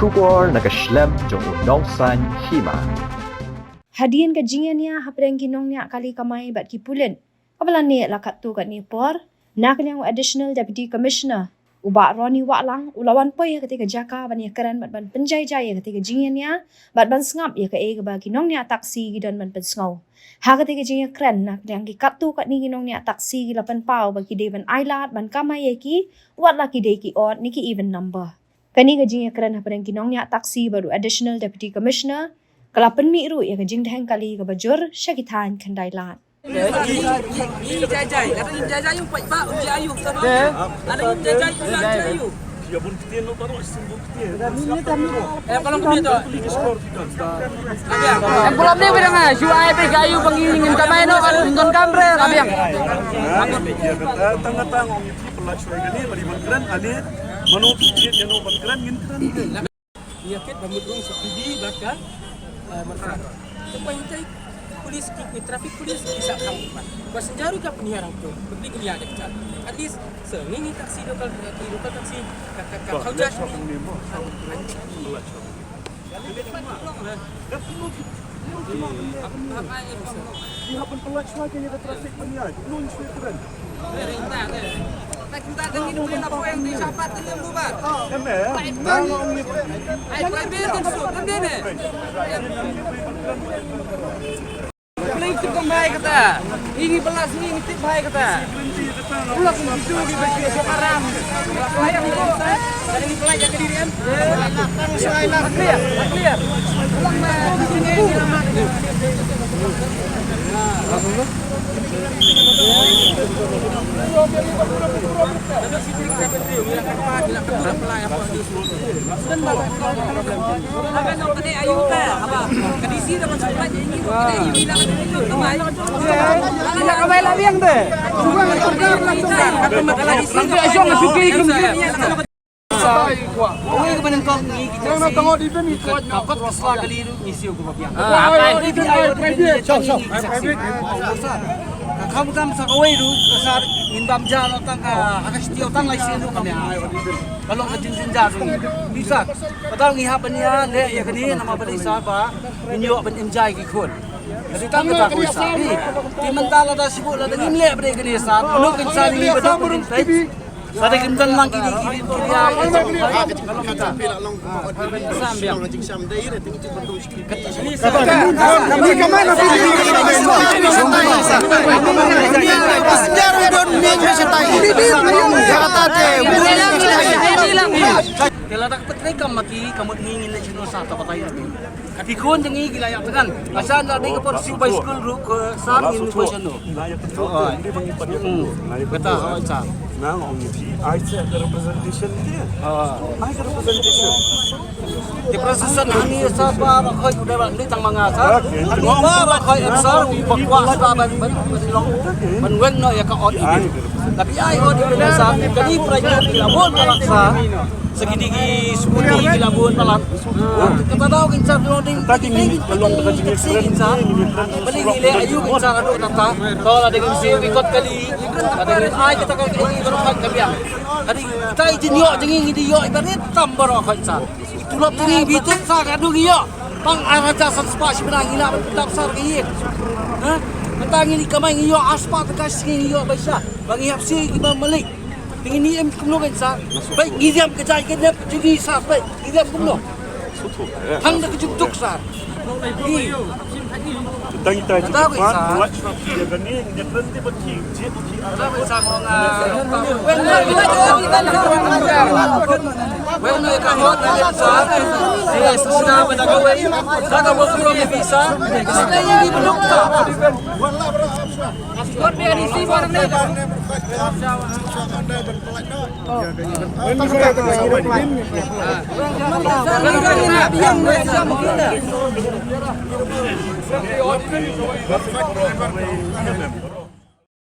Shukor nakaslem jong udongsan hima. Hadian ka jingan hapreng ginong niya kali kamay bat kipulen. Kabalan ni lakat tu kat ni por. Nak yang additional deputy commissioner. Uba Roni Waklang ulawan poy ketika jaka ban ya keran bat ban penjai jaya ketika jingan niya bat ban sengap ya ke bagi ginong niya taksi gidan ban pensngau. Ha ketika jingan keren nak yang ki katu kat ni ginong niya taksi gilapan pau bagi devan ailat ban kamay ki wat laki de ki ot niki even number. Kani gajing ya keren hapreng ginong niya taksi baru additional deputy commissioner kalapan mi ru ya gajing daheng kali ke bajur syakitan kandailat. Ini jajai, kata ini jajai you pai ba uji ayu sama. Ada ini jajai uji ayu. Ya pun kita nak tahu semua kita. Kalau kami tu. Pulau ni berang ah, jual pe kayu pengingin kamay no kalau nonton kamera abiang. Ya kata tang-tang orang itu pelacur ini beri bangkran ali mano pikir yang no bangkran ngintran. Niakit bamudung sepidi bakal mereka. Supaya kita polis trafik polis bisa kamu. Bas senjaru ka penyiaran tu. Beli kuliah ada kejar. At least sengingi taksi lokal taksi kau jas ni. Dia pun pelacur ke yang trafik penyiar. Nun sudah. Kita ada ni dulu apa yang disapat dengan bubar. Nang orang ni. Ai private kan so kan dia. Play tu kembali kata. Ini belas ni tip baik kata. Pulang ke situ di bagi sekarang. Pelayan itu. Dari ini pelayan ke diri kan. Clear. Pulang di sini. Kamu kan sa kaway do sa indam jan otang hakas ti otang lai sin do kami kalau ka jinjin jar bisa padahal ngi hapan ya le ya kani nama bani sa ba inyo ban enjoy ki khon jadi tam ka ko sa ti mentala da sibu la ding le bre kani sa ano kin sa ni ba do Sada kimtan lang kini ya kalau kita sambil ngajing samdai re ting cik betul sikit kami kamai na sejarah don minggu setai kata te kela tak petri kamaki kamut ngingin na sino sa tapatay ati katikon jangi gilayak tekan asan na ding por si bicycle ru ke sa ngin ko sino kata sa Nang orang itu, I cek representation dia. I representation. Di prosesan ini siapa rakyat udah balik tang mangasa. Apa rakyat besar bakwa saban bersilong. Menweng no ya ka on ini. Tapi ai on ini biasa. Jadi private dilabun palaksa. Segidigi seputi dilabun palak. Kita tahu kinsa loading tadi ni peluang dekat sini kinsa. Beli nilai ayu kinsa ado tata. Kalau ada kinsa ikut kali. Ada ai kita kan ini berkat kabiang. Jadi kita jinyo jenging di yo ibarat tambah kinsa. Tulap tinggi bitik sa kadung iyo. Pang araja sa spa si benang ina petap sar kiye. Ha? Petang ini kamay iyo aspa tekas iyo baisa. Bang ihap si iba malik. Tingin ni em kumlo kan sa. Baik ngidiam kejai kenap jugi sa baik. Ngidiam kumlo. Hang dak juktuk sa. Tentang kita cakap, pelacur dia gani dia berhenti bagi cik Ada sama Bueno, ya kahot na sa. Yes, sudah pada kawai. Saka mo puro may visa. Sila yung ibulok ka. Ascord biya di si barang na. Ini